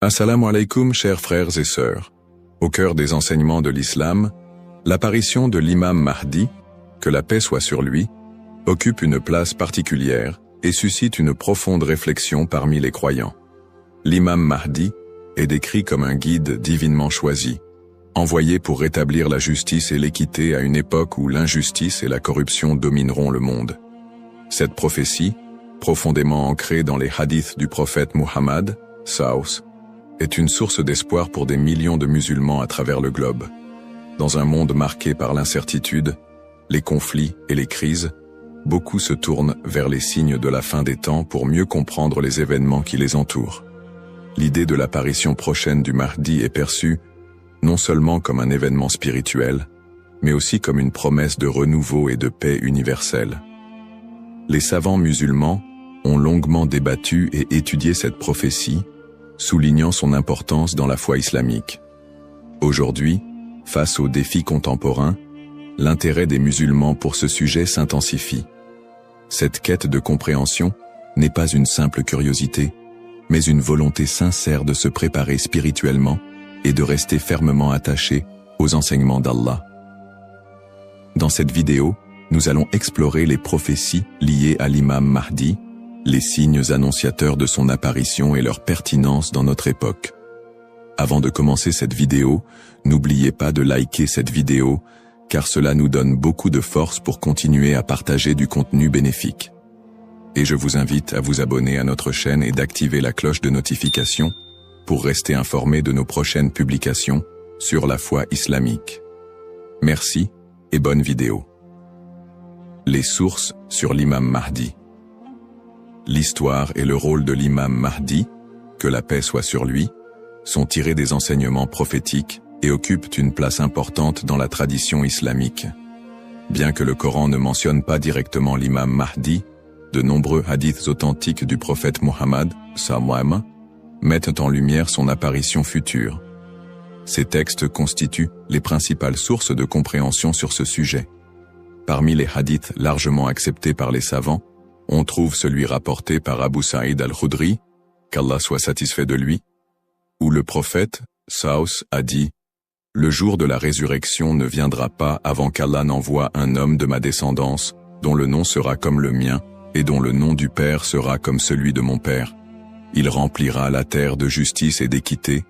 Assalamu alaikum, chers frères et sœurs. Au cœur des enseignements de l'islam, l'apparition de l'imam Mahdi, que la paix soit sur lui, occupe une place particulière et suscite une profonde réflexion parmi les croyants. L'imam Mahdi est décrit comme un guide divinement choisi, envoyé pour rétablir la justice et l'équité à une époque où l'injustice et la corruption domineront le monde. Cette prophétie, profondément ancrée dans les hadiths du prophète Muhammad, Saus, est une source d'espoir pour des millions de musulmans à travers le globe. Dans un monde marqué par l'incertitude, les conflits et les crises, beaucoup se tournent vers les signes de la fin des temps pour mieux comprendre les événements qui les entourent. L'idée de l'apparition prochaine du Mahdi est perçue non seulement comme un événement spirituel, mais aussi comme une promesse de renouveau et de paix universelle. Les savants musulmans ont longuement débattu et étudié cette prophétie, soulignant son importance dans la foi islamique. Aujourd'hui, face aux défis contemporains, l'intérêt des musulmans pour ce sujet s'intensifie. Cette quête de compréhension n'est pas une simple curiosité, mais une volonté sincère de se préparer spirituellement et de rester fermement attaché aux enseignements d'Allah. Dans cette vidéo, nous allons explorer les prophéties liées à l'imam Mahdi, les signes annonciateurs de son apparition et leur pertinence dans notre époque. Avant de commencer cette vidéo, n'oubliez pas de liker cette vidéo, car cela nous donne beaucoup de force pour continuer à partager du contenu bénéfique. Et je vous invite à vous abonner à notre chaîne et d'activer la cloche de notification pour rester informé de nos prochaines publications sur la foi islamique. Merci et bonne vidéo. Les sources sur l'imam Mahdi. L'histoire et le rôle de l'imam Mahdi, que la paix soit sur lui, sont tirés des enseignements prophétiques et occupent une place importante dans la tradition islamique. Bien que le Coran ne mentionne pas directement l'imam Mahdi, de nombreux hadiths authentiques du prophète Muhammad, sallam, mettent en lumière son apparition future. Ces textes constituent les principales sources de compréhension sur ce sujet. Parmi les hadiths largement acceptés par les savants, on trouve celui rapporté par Abu Saïd al-Khudri, qu'Allah soit satisfait de lui, où le prophète, Saus, a dit « Le jour de la résurrection ne viendra pas avant qu'Allah n'envoie un homme de ma descendance, dont le nom sera comme le mien, et dont le nom du Père sera comme celui de mon Père. Il remplira la terre de justice et d'équité,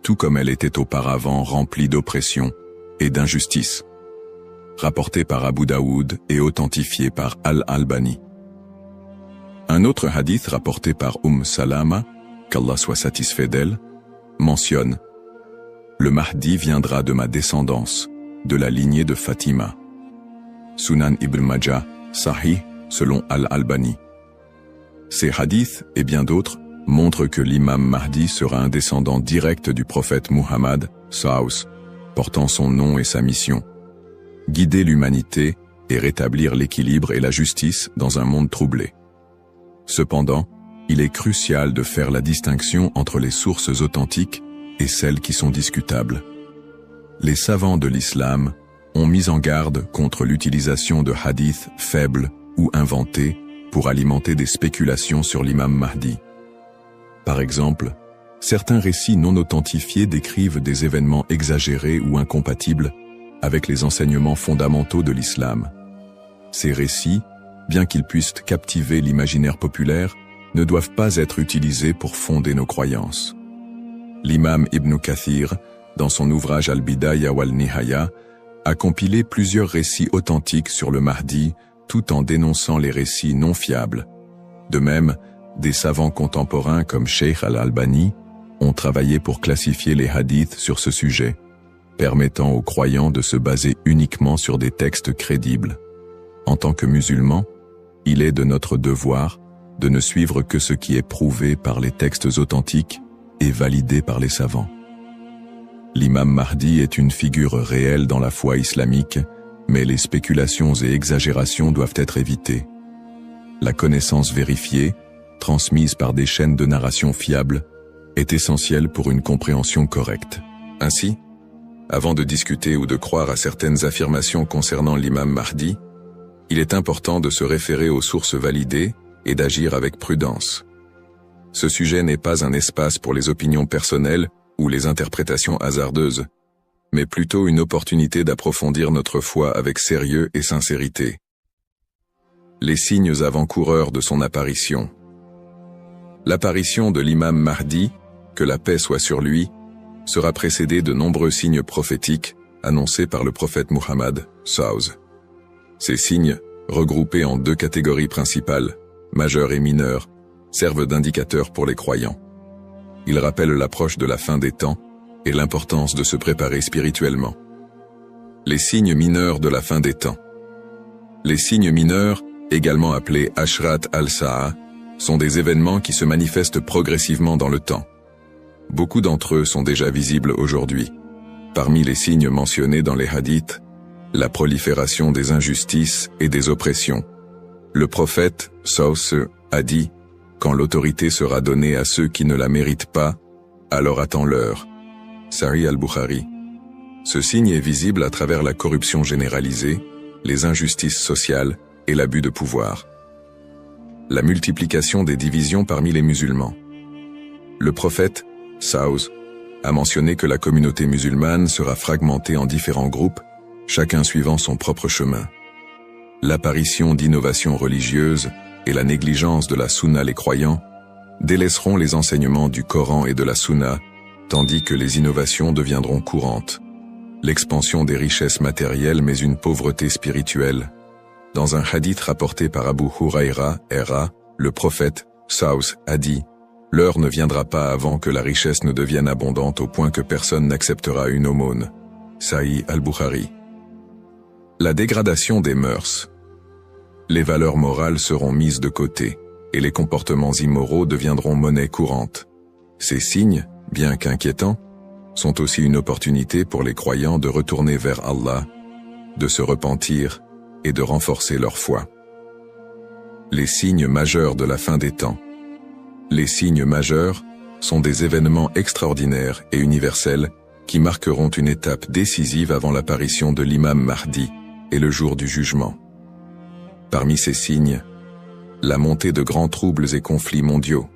tout comme elle était auparavant remplie d'oppression et d'injustice. » Rapporté par Abu Daoud et authentifié par Al-Albani. Un autre hadith rapporté par Salama, qu'Allah soit satisfait d'elle, mentionne « Le Mahdi viendra de ma descendance, de la lignée de Fatima. » Sunan Ibn Majah, Sahih, selon Al-Albani. Ces hadiths et bien d'autres montrent que l'imam Mahdi sera un descendant direct du prophète Muhammad, Saus, portant son nom et sa mission. Guider l'humanité et rétablir l'équilibre et la justice dans un monde troublé. Cependant, il est crucial de faire la distinction entre les sources authentiques et celles qui sont discutables. Les savants de l'islam ont mis en garde contre l'utilisation de hadiths faibles ou inventés pour alimenter des spéculations sur l'imam Mahdi. Par exemple, certains récits non authentifiés décrivent des événements exagérés ou incompatibles avec les enseignements fondamentaux de l'islam. Ces récits, bien qu'ils puissent captiver l'imaginaire populaire, ne doivent pas être utilisés pour fonder nos croyances. L'imam Ibn Kathir, dans son ouvrage Al-Bidaya wal-Nihaya, a compilé plusieurs récits authentiques sur le Mahdi, tout en dénonçant les récits non fiables. De même, des savants contemporains comme Sheikh Al-Albani ont travaillé pour classifier les hadiths sur ce sujet, permettant aux croyants de se baser uniquement sur des textes crédibles. En tant que musulmans, il est de notre devoir de ne suivre que ce qui est prouvé par les textes authentiques et validé par les savants. L'imam Mahdi est une figure réelle dans la foi islamique, mais les spéculations et exagérations doivent être évitées. La connaissance vérifiée, transmise par des chaînes de narration fiables, est essentielle pour une compréhension correcte. Ainsi, avant de discuter ou de croire à certaines affirmations concernant l'imam Mahdi, il est important de se référer aux sources validées et d'agir avec prudence. Ce sujet n'est pas un espace pour les opinions personnelles ou les interprétations hasardeuses, mais plutôt une opportunité d'approfondir notre foi avec sérieux et sincérité. Les signes avant-coureurs de son apparition. L'apparition de l'imam Mahdi, que la paix soit sur lui, sera précédée de nombreux signes prophétiques annoncés par le prophète Muhammad, SAW. Ces signes, regroupés en deux catégories principales, majeurs et mineurs, servent d'indicateurs pour les croyants. Ils rappellent l'approche de la fin des temps et l'importance de se préparer spirituellement. Les signes mineurs de la fin des temps. Les signes mineurs, également appelés Ashrat al-Sa'a, sont des événements qui se manifestent progressivement dans le temps. Beaucoup d'entre eux sont déjà visibles aujourd'hui. Parmi les signes mentionnés dans les hadiths, la prolifération des injustices et des oppressions. Le prophète, SAW, a dit « Quand l'autorité sera donnée à ceux qui ne la méritent pas, alors attends-leur » Sahih al-Bukhari. Ce signe est visible à travers la corruption généralisée, les injustices sociales et l'abus de pouvoir. La multiplication des divisions parmi les musulmans. Le prophète, SAW, a mentionné que la communauté musulmane sera fragmentée en différents groupes, chacun suivant son propre chemin. L'apparition d'innovations religieuses et la négligence de la sunna les croyants délaisseront les enseignements du Coran et de la sunna, tandis que les innovations deviendront courantes. L'expansion des richesses matérielles mais une pauvreté spirituelle. Dans un hadith rapporté par Abu Huraira, le prophète, SAW, a dit « L'heure ne viendra pas avant que la richesse ne devienne abondante au point que personne n'acceptera une aumône. » Sahih al-Bukhari. La dégradation des mœurs. Les valeurs morales seront mises de côté, et les comportements immoraux deviendront monnaie courante. Ces signes, bien qu'inquiétants, sont aussi une opportunité pour les croyants de retourner vers Allah, de se repentir et de renforcer leur foi. Les signes majeurs de la fin des temps. Les signes majeurs sont des événements extraordinaires et universels qui marqueront une étape décisive avant l'apparition de l'imam Mahdi et le jour du jugement. Parmi ces signes, la montée de grands troubles et conflits mondiaux.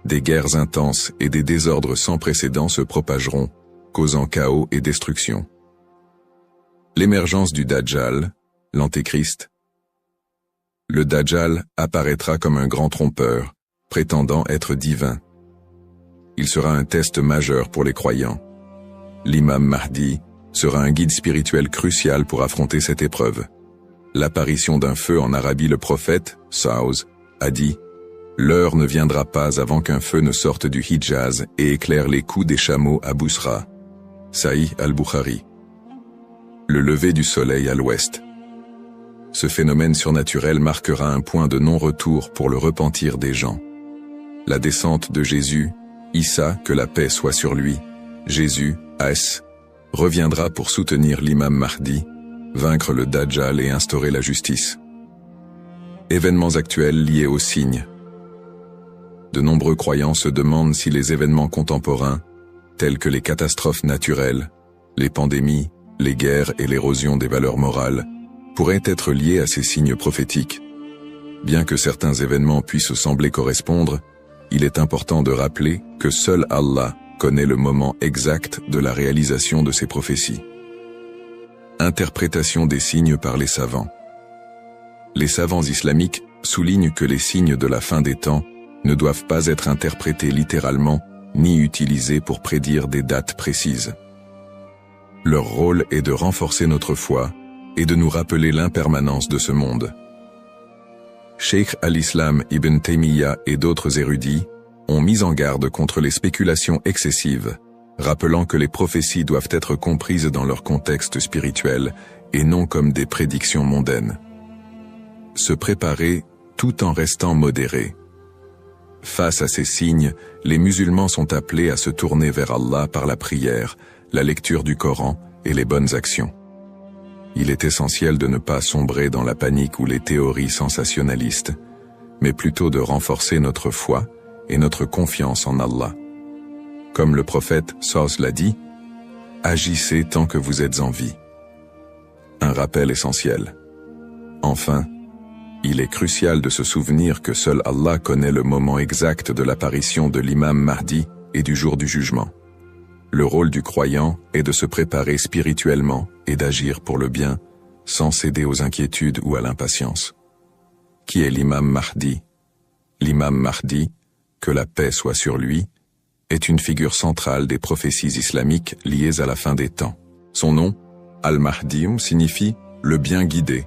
Des guerres intenses et des désordres sans précédent se propageront, causant chaos et destruction. L'émergence du Dajjal, l'Antéchrist. Le Dajjal apparaîtra comme un grand trompeur, prétendant être divin. Il sera un test majeur pour les croyants. L'imam Mahdi sera un guide spirituel crucial pour affronter cette épreuve. L'apparition d'un feu en Arabie. Le prophète, SAW, a dit « L'heure ne viendra pas avant qu'un feu ne sorte du Hijaz et éclaire les coups des chameaux à Bousra. » Sahih al-Bukhari. Le lever du soleil à l'ouest. Ce phénomène surnaturel marquera un point de non-retour pour le repentir des gens. La descente de Jésus, Issa, que la paix soit sur lui, Jésus, As, reviendra pour soutenir l'imam Mahdi, vaincre le Dajjal et instaurer la justice. Événements actuels liés aux signes. De nombreux croyants se demandent si les événements contemporains, tels que les catastrophes naturelles, les pandémies, les guerres et l'érosion des valeurs morales, pourraient être liés à ces signes prophétiques. Bien que certains événements puissent sembler correspondre, il est important de rappeler que seul Allah connaît le moment exact de la réalisation de ces prophéties. Interprétation des signes par les savants. Les savants islamiques soulignent que les signes de la fin des temps ne doivent pas être interprétés littéralement ni utilisés pour prédire des dates précises. Leur rôle est de renforcer notre foi et de nous rappeler l'impermanence de ce monde. Cheikh al-Islam ibn Taymiyyah et d'autres érudits ont mis en garde contre les spéculations excessives, rappelant que les prophéties doivent être comprises dans leur contexte spirituel et non comme des prédictions mondaines. Se préparer tout en restant modéré. Face à ces signes, les musulmans sont appelés à se tourner vers Allah par la prière, la lecture du Coran et les bonnes actions. Il est essentiel de ne pas sombrer dans la panique ou les théories sensationnalistes, mais plutôt de renforcer notre foi et notre confiance en Allah. Comme le prophète SAW l'a dit, « Agissez tant que vous êtes en vie ». Un rappel essentiel. Enfin, Il est crucial de se souvenir que seul Allah connaît le moment exact de l'apparition de l'imam Mahdi et du jour du jugement. Le rôle du croyant est de se préparer spirituellement et d'agir pour le bien, sans céder aux inquiétudes ou à l'impatience. Qui est l'imam Mahdi? L'imam Mahdi, que la paix soit sur lui, est une figure centrale des prophéties islamiques liées à la fin des temps. Son nom, Al-Mahdi, signifie « le bien guidé »,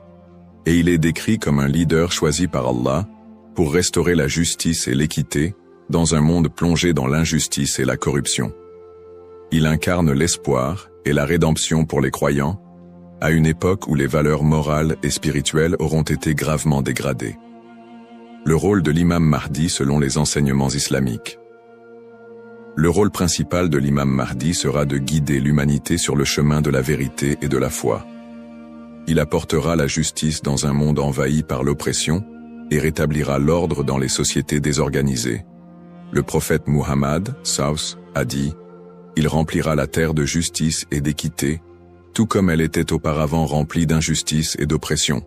et il est décrit comme un leader choisi par Allah pour restaurer la justice et l'équité dans un monde plongé dans l'injustice et la corruption. Il incarne l'espoir et la rédemption pour les croyants, à une époque où les valeurs morales et spirituelles auront été gravement dégradées. Le rôle de l'imam Mahdi selon les enseignements islamiques. Le rôle principal de l'imam Mahdi sera de guider l'humanité sur le chemin de la vérité et de la foi. Il apportera la justice dans un monde envahi par l'oppression et rétablira l'ordre dans les sociétés désorganisées. Le prophète Muhammad, a dit « Il remplira la terre de justice et d'équité, tout comme elle était auparavant remplie d'injustice et d'oppression. »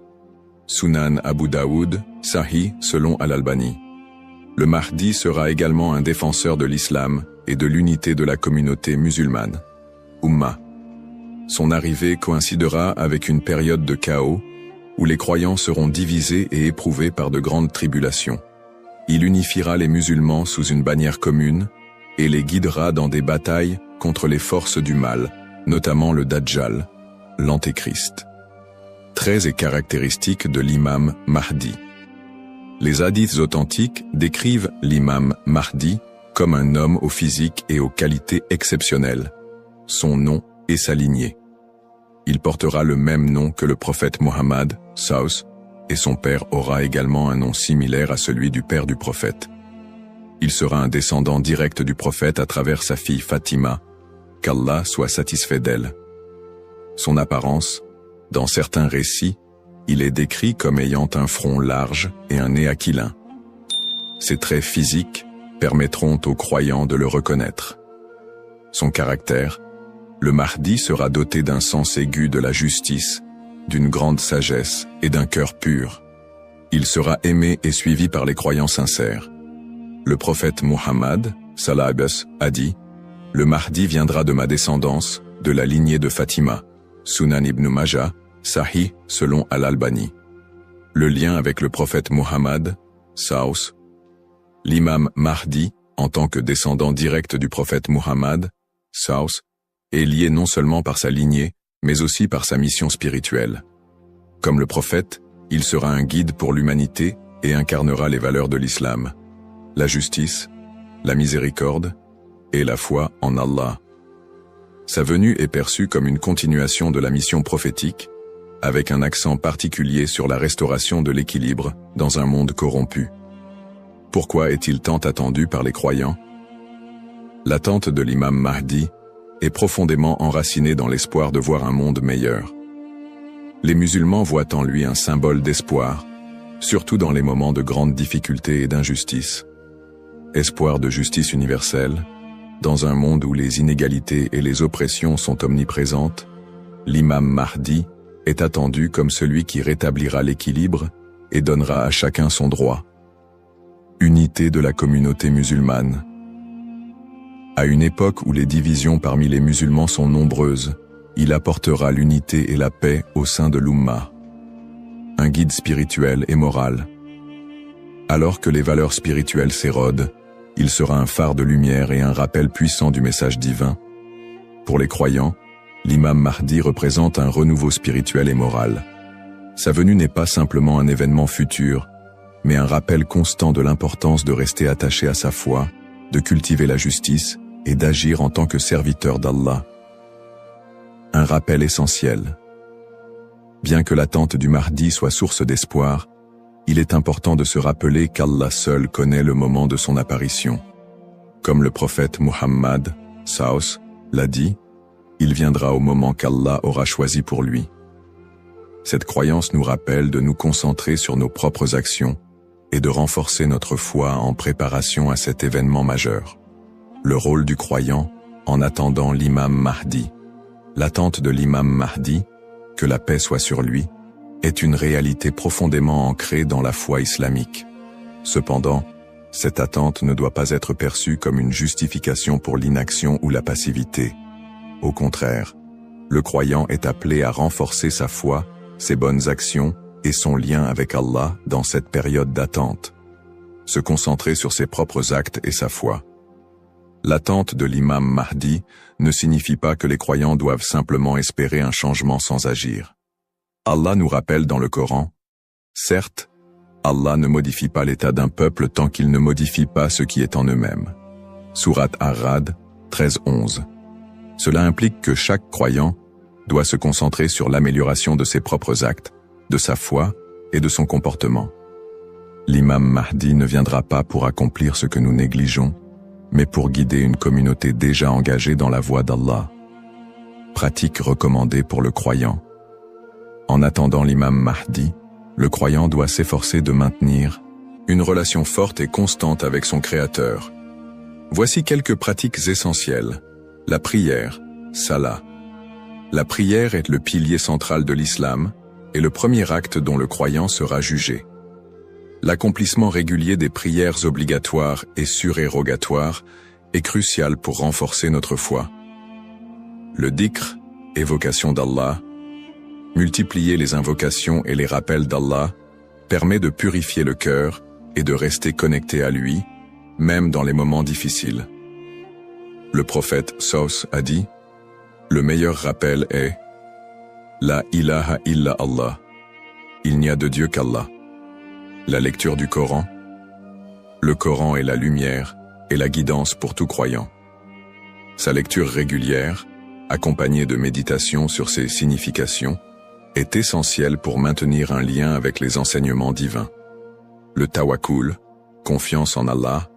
Sunan Abu Daoud, Sahih selon Al-Albani. Le Mahdi sera également un défenseur de l'islam et de l'unité de la communauté musulmane. Ummah. Son arrivée coïncidera avec une période de chaos, où les croyants seront divisés et éprouvés par de grandes tribulations. Il unifiera les musulmans sous une bannière commune, et les guidera dans des batailles contre les forces du mal, notamment le Dajjal, l'Antéchrist. Traits et caractéristiques de l'imam Mahdi. Les hadiths authentiques décrivent l'imam Mahdi comme un homme au physique et aux qualités exceptionnelles. Son nom et sa lignée. Il portera le même nom que le prophète Mohammed, et son père aura également un nom similaire à celui du père du prophète. Il sera un descendant direct du prophète à travers sa fille Fatima, qu'Allah soit satisfait d'elle. Son apparence, dans certains récits, il est décrit comme ayant un front large et un nez aquilin. Ses traits physiques permettront aux croyants de le reconnaître. Son caractère, le Mahdi sera doté d'un sens aigu de la justice, d'une grande sagesse et d'un cœur pur. Il sera aimé et suivi par les croyants sincères. Le prophète Muhammad, a dit « Le Mahdi viendra de ma descendance, de la lignée de Fatima. » Sunan ibn Majah, Sahih selon Al-Albani. Le lien avec le prophète Muhammad, l'imam Mahdi, en tant que descendant direct du prophète Muhammad, est lié non seulement par sa lignée, mais aussi par sa mission spirituelle. Comme le prophète, il sera un guide pour l'humanité et incarnera les valeurs de l'islam, la justice, la miséricorde et la foi en Allah. Sa venue est perçue comme une continuation de la mission prophétique, avec un accent particulier sur la restauration de l'équilibre dans un monde corrompu. Pourquoi est-il tant attendu par les croyants? L'attente de l'imam Mahdi est profondément enracinée dans l'espoir de voir un monde meilleur. Les musulmans voient en lui un symbole d'espoir, surtout dans les moments de grandes difficultés et d'injustice. Espoir de justice universelle, dans un monde où les inégalités et les oppressions sont omniprésentes, l'imam Mahdi est attendu comme celui qui rétablira l'équilibre et donnera à chacun son droit. Unité de la communauté musulmane. À une époque où les divisions parmi les musulmans sont nombreuses, il apportera l'unité et la paix au sein de l'Ummah. Un guide spirituel et moral. Alors que les valeurs spirituelles s'érodent, il sera un phare de lumière et un rappel puissant du message divin. Pour les croyants, l'imam Mahdi représente un renouveau spirituel et moral. Sa venue n'est pas simplement un événement futur, mais un rappel constant de l'importance de rester attaché à sa foi, de cultiver la justice et d'agir en tant que serviteur d'Allah. Un rappel essentiel. Bien que l'attente du Mahdi soit source d'espoir, il est important de se rappeler qu'Allah seul connaît le moment de son apparition. Comme le prophète Muhammad, l'a dit, il viendra au moment qu'Allah aura choisi pour lui. Cette croyance nous rappelle de nous concentrer sur nos propres actions et de renforcer notre foi en préparation à cet événement majeur. Le rôle du croyant en attendant l'imam Mahdi. L'attente de l'imam Mahdi, que la paix soit sur lui, est une réalité profondément ancrée dans la foi islamique. Cependant, cette attente ne doit pas être perçue comme une justification pour l'inaction ou la passivité. Au contraire, le croyant est appelé à renforcer sa foi, ses bonnes actions et son lien avec Allah dans cette période d'attente. Se concentrer sur ses propres actes et sa foi. L'attente de l'imam Mahdi ne signifie pas que les croyants doivent simplement espérer un changement sans agir. Allah nous rappelle dans le Coran, « Certes, Allah ne modifie pas l'état d'un peuple tant qu'il ne modifie pas ce qui est en eux-mêmes. » Sourate Ar-Ra'd 13-11. Cela implique que chaque croyant doit se concentrer sur l'amélioration de ses propres actes, de sa foi et de son comportement. L'imam Mahdi ne viendra pas pour accomplir ce que nous négligeons, mais pour guider une communauté déjà engagée dans la voie d'Allah. Pratique recommandée pour le croyant. En attendant l'imam Mahdi, le croyant doit s'efforcer de maintenir une relation forte et constante avec son Créateur. Voici quelques pratiques essentielles. La prière, salah. La prière est le pilier central de l'islam et le premier acte dont le croyant sera jugé. L'accomplissement régulier des prières obligatoires et surérogatoires est crucial pour renforcer notre foi. Le dhikr, évocation d'Allah, multiplier les invocations et les rappels d'Allah, permet de purifier le cœur et de rester connecté à lui, même dans les moments difficiles. Le prophète Saus a dit, « Le meilleur rappel est « La ilaha illa Allah » Il n'y a de Dieu qu'Allah. La lecture du Coran. Le Coran est la lumière et la guidance pour tout croyant. Sa lecture régulière, accompagnée de méditation sur ses significations, est essentielle pour maintenir un lien avec les enseignements divins. Le tawakkul, confiance en Allah.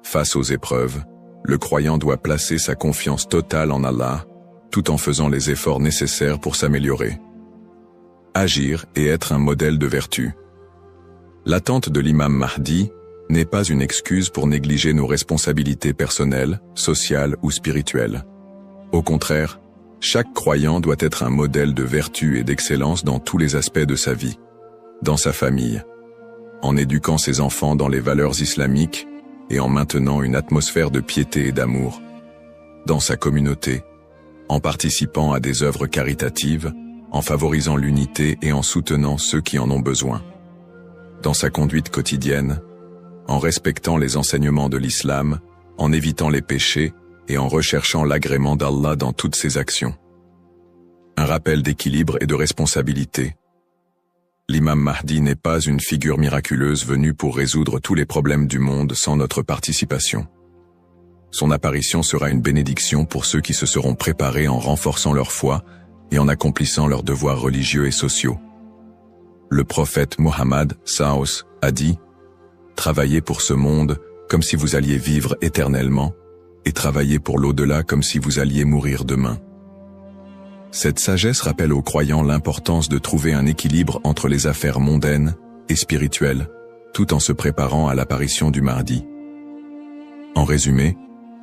Face aux épreuves, le croyant doit placer sa confiance totale en Allah, tout en faisant les efforts nécessaires pour s'améliorer. Agir et être un modèle de vertu. L'attente de l'imam Mahdi n'est pas une excuse pour négliger nos responsabilités personnelles, sociales ou spirituelles. Au contraire, chaque croyant doit être un modèle de vertu et d'excellence dans tous les aspects de sa vie, dans sa famille, en éduquant ses enfants dans les valeurs islamiques et en maintenant une atmosphère de piété et d'amour, dans sa communauté, en participant à des œuvres caritatives, en favorisant l'unité et en soutenant ceux qui en ont besoin. Dans sa conduite quotidienne, en respectant les enseignements de l'islam, en évitant les péchés et en recherchant l'agrément d'Allah dans toutes ses actions. Un rappel d'équilibre et de responsabilité. L'imam Mahdi n'est pas une figure miraculeuse venue pour résoudre tous les problèmes du monde sans notre participation. Son apparition sera une bénédiction pour ceux qui se seront préparés en renforçant leur foi et en accomplissant leurs devoirs religieux et sociaux. Le prophète Mohammed Saus a dit « Travaillez pour ce monde comme si vous alliez vivre éternellement et travaillez pour l'au-delà comme si vous alliez mourir demain. » Cette sagesse rappelle aux croyants l'importance de trouver un équilibre entre les affaires mondaines et spirituelles, tout en se préparant à l'apparition du Mahdi. En résumé,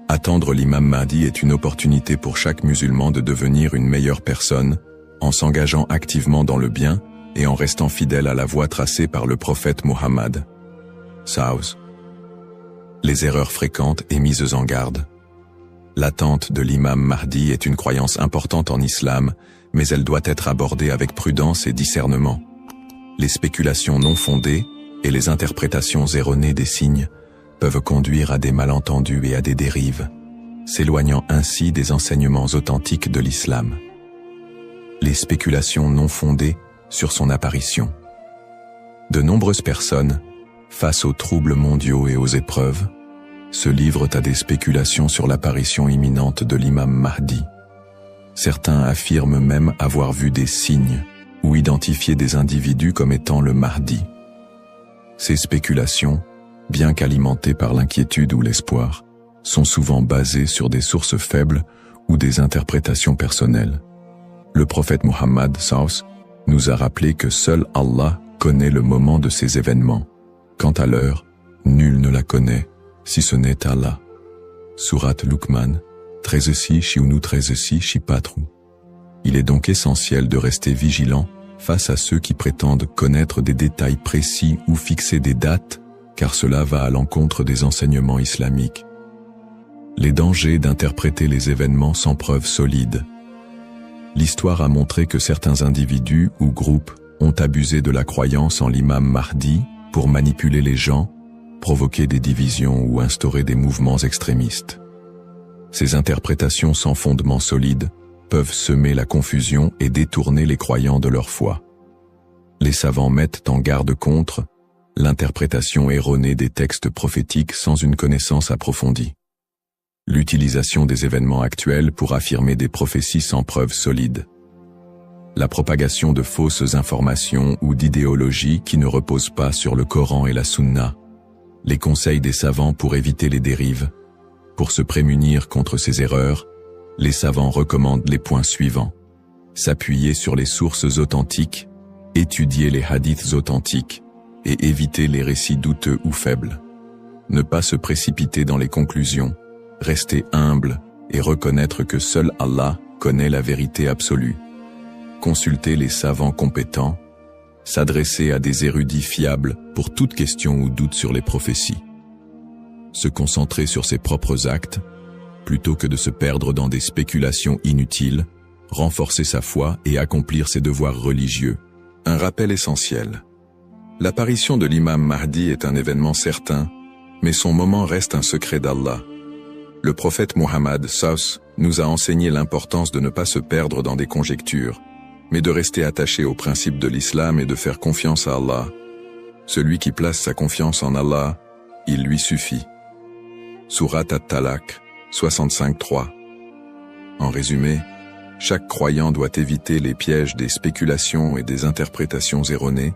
attendre l'imam Mahdi est une opportunité pour chaque musulman de devenir une meilleure personne, en s'engageant activement dans le bien et en restant fidèle à la voie tracée par le prophète Mohammed. Saus. Les erreurs fréquentes et mises en garde. L'attente de l'imam Mahdi est une croyance importante en islam, mais elle doit être abordée avec prudence et discernement. Les spéculations non fondées et les interprétations erronées des signes peuvent conduire à des malentendus et à des dérives, s'éloignant ainsi des enseignements authentiques de l'islam. Les spéculations non fondées sur son apparition. De nombreuses personnes, face aux troubles mondiaux et aux épreuves, se livrent à des spéculations sur l'apparition imminente de l'imam Mahdi. Certains affirment même avoir vu des signes ou identifié des individus comme étant le Mahdi. Ces spéculations, bien qu'alimentées par l'inquiétude ou l'espoir, sont souvent basées sur des sources faibles ou des interprétations personnelles. Le prophète Mohammed Saus nous a rappelé que seul Allah connaît le moment de ces événements. Quant à l'heure, nul ne la connaît, si ce n'est Allah. Sourate Luqman, 13-6 Shiunu 13-6 Shipatru. Il est donc essentiel de rester vigilant face à ceux qui prétendent connaître des détails précis ou fixer des dates, car cela va à l'encontre des enseignements islamiques. Les dangers d'interpréter les événements sans preuves solides. L'histoire a montré que certains individus ou groupes ont abusé de la croyance en l'imam Mahdi pour manipuler les gens, provoquer des divisions ou instaurer des mouvements extrémistes. Ces interprétations sans fondement solide peuvent semer la confusion et détourner les croyants de leur foi. Les savants mettent en garde contre l'interprétation erronée des textes prophétiques sans une connaissance approfondie. L'utilisation des événements actuels pour affirmer des prophéties sans preuves solides. La propagation de fausses informations ou d'idéologies qui ne reposent pas sur le Coran et la Sunna. Les conseils des savants pour éviter les dérives. Pour se prémunir contre ces erreurs, les savants recommandent les points suivants. S'appuyer sur les sources authentiques, étudier les hadiths authentiques et éviter les récits douteux ou faibles. Ne pas se précipiter dans les conclusions, rester humble et reconnaître que seul Allah connaît la vérité absolue. Consulter les savants compétents, s'adresser à des érudits fiables pour toute question ou doute sur les prophéties. Se concentrer sur ses propres actes, plutôt que de se perdre dans des spéculations inutiles, renforcer sa foi et accomplir ses devoirs religieux. Un rappel essentiel. L'apparition de l'imam Mahdi est un événement certain, mais son moment reste un secret d'Allah. Le prophète Muhammad SAW nous a enseigné l'importance de ne pas se perdre dans des conjectures, mais de rester attaché aux principes de l'islam et de faire confiance à Allah. Celui qui place sa confiance en Allah, il lui suffit. Surat At-Talaq, 65-3. En résumé, chaque croyant doit éviter les pièges des spéculations et des interprétations erronées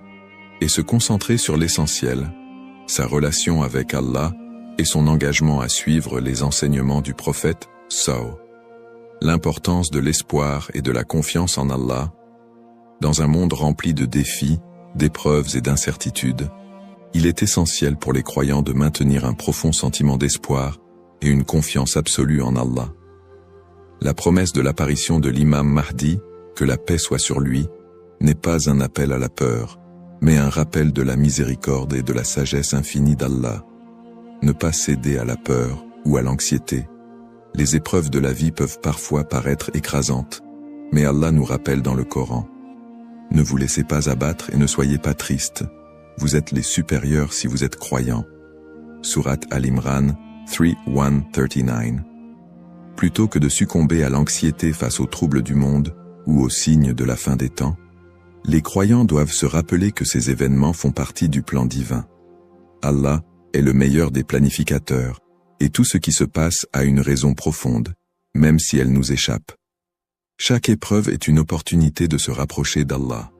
et se concentrer sur l'essentiel, sa relation avec Allah et son engagement à suivre les enseignements du prophète SAW. L'importance de l'espoir et de la confiance en Allah. Dans un monde rempli de défis, d'épreuves et d'incertitudes, il est essentiel pour les croyants de maintenir un profond sentiment d'espoir et une confiance absolue en Allah. La promesse de l'apparition de l'imam Mahdi, que la paix soit sur lui, n'est pas un appel à la peur, mais un rappel de la miséricorde et de la sagesse infinie d'Allah. Ne pas céder à la peur ou à l'anxiété. Les épreuves de la vie peuvent parfois paraître écrasantes, mais Allah nous rappelle dans le Coran. Ne vous laissez pas abattre et ne soyez pas tristes. Vous êtes les supérieurs si vous êtes croyants. Surat Al-Imran 3:1-39. Plutôt que de succomber à l'anxiété face aux troubles du monde ou aux signes de la fin des temps, les croyants doivent se rappeler que ces événements font partie du plan divin. Allah est le meilleur des planificateurs, et tout ce qui se passe a une raison profonde, même si elle nous échappe. Chaque épreuve est une opportunité de se rapprocher d'Allah.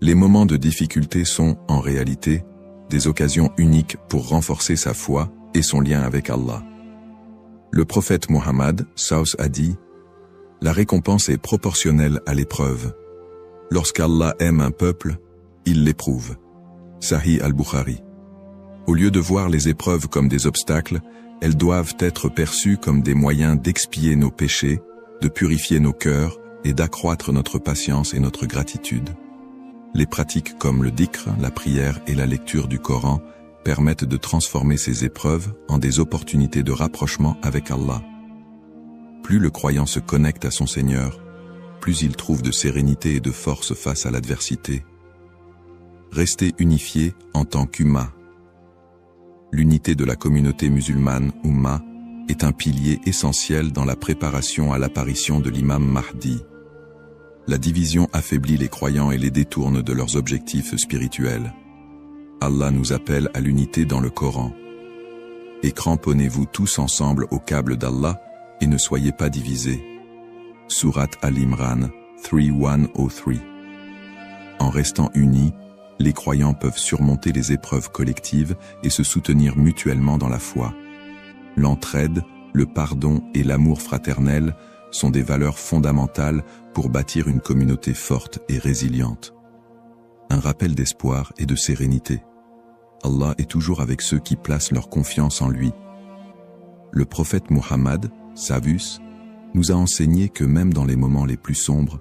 Les moments de difficulté sont, en réalité, des occasions uniques pour renforcer sa foi et son lien avec Allah. Le prophète Muhammad SAW a dit « La récompense est proportionnelle à l'épreuve. Lorsqu'Allah aime un peuple, il l'éprouve. » Sahih al-Bukhari. Au lieu de voir les épreuves comme des obstacles, elles doivent être perçues comme des moyens d'expier nos péchés, de purifier nos cœurs et d'accroître notre patience et notre gratitude. Les pratiques comme le dhikr, la prière et la lecture du Coran permettent de transformer ces épreuves en des opportunités de rapprochement avec Allah. Plus le croyant se connecte à son Seigneur, plus il trouve de sérénité et de force face à l'adversité. Rester unifié en tant qu'Ummah. L'unité de la communauté musulmane, Ummah, est un pilier essentiel dans la préparation à l'apparition de l'imam Mahdi. La division affaiblit les croyants et les détourne de leurs objectifs spirituels. Allah nous appelle à l'unité dans le Coran. Et cramponnez-vous tous ensemble au câble d'Allah et ne soyez pas divisés. Surat Al-Imran 3:1-3. En restant unis, les croyants peuvent surmonter les épreuves collectives et se soutenir mutuellement dans la foi. L'entraide, le pardon et l'amour fraternel sont des valeurs fondamentales pour bâtir une communauté forte et résiliente. Un rappel d'espoir et de sérénité. Allah est toujours avec ceux qui placent leur confiance en lui. Le prophète Muhammad, Savus, nous a enseigné que même dans les moments les plus sombres,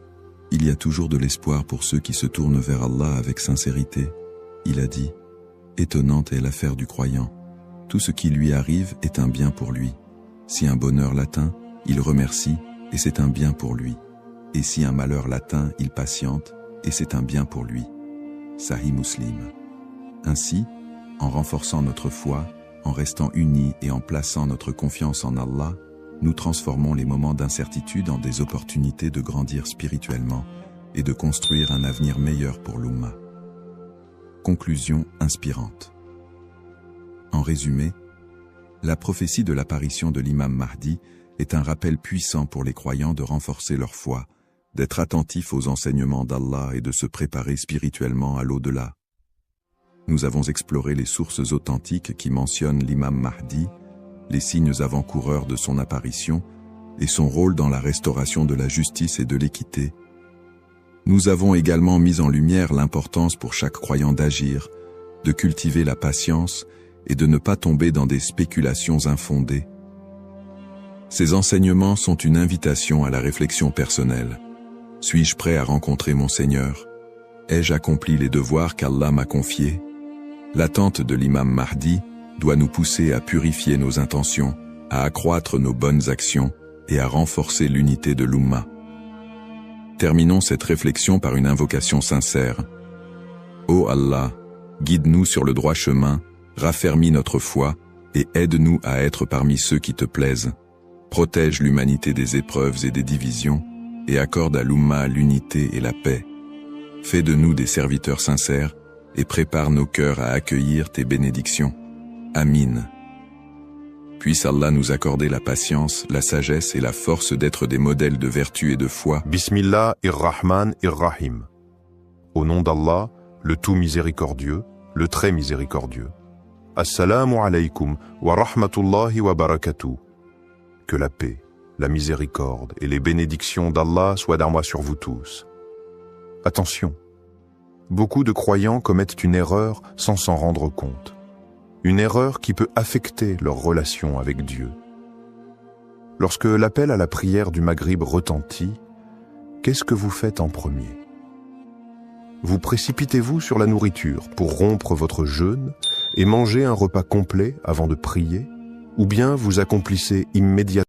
Il y a toujours de l'espoir pour ceux qui se tournent vers Allah avec sincérité. Il a dit, étonnante est l'affaire du croyant. Tout ce qui lui arrive est un bien pour lui. Si un bonheur l'atteint, il remercie, et c'est un bien pour lui. Et si un malheur l'atteint, il patiente, et c'est un bien pour lui. Sahih Muslim. Ainsi, en renforçant notre foi, en restant unis et en plaçant notre confiance en Allah, nous transformons les moments d'incertitude en des opportunités de grandir spirituellement et de construire un avenir meilleur pour l'Ummah. Conclusion inspirante. En résumé, la prophétie de l'apparition de l'imam Mahdi est un rappel puissant pour les croyants de renforcer leur foi, d'être attentifs aux enseignements d'Allah et de se préparer spirituellement à l'au-delà. Nous avons exploré les sources authentiques qui mentionnent l'imam Mahdi, les signes avant-coureurs de son apparition et son rôle dans la restauration de la justice et de l'équité. Nous avons également mis en lumière l'importance pour chaque croyant d'agir, de cultiver la patience et de ne pas tomber dans des spéculations infondées. Ces enseignements sont une invitation à la réflexion personnelle. Suis-je prêt à rencontrer mon Seigneur? Ai-je accompli les devoirs qu'Allah m'a confiés? L'attente de l'imam Mahdi doit nous pousser à purifier nos intentions, à accroître nos bonnes actions et à renforcer l'unité de l'Ummah. Terminons cette réflexion par une invocation sincère. Ô Allah, guide-nous sur le droit chemin, raffermis notre foi et aide-nous à être parmi ceux qui te plaisent. Protège l'humanité des épreuves et des divisions et accorde à l'Ummah l'unité et la paix. Fais de nous des serviteurs sincères et prépare nos cœurs à accueillir tes bénédictions. Amin. Puisse Allah nous accorder la patience, la sagesse et la force d'être des modèles de vertu et de foi. Bismillahir-Rahman-ir-Rahim. Au nom d'Allah, le tout miséricordieux, le très miséricordieux. Assalamu alaykum wa rahmatullahi wa barakatuh. Que la paix, la miséricorde et les bénédictions d'Allah soient d'armois sur vous tous. Attention, beaucoup de croyants commettent une erreur sans s'en rendre compte. Une erreur qui peut affecter leur relation avec Dieu. Lorsque l'appel à la prière du Maghrib retentit, qu'est-ce que vous faites en premier? Vous précipitez-vous sur la nourriture pour rompre votre jeûne et manger un repas complet avant de prier? Ou bien vous accomplissez immédiatement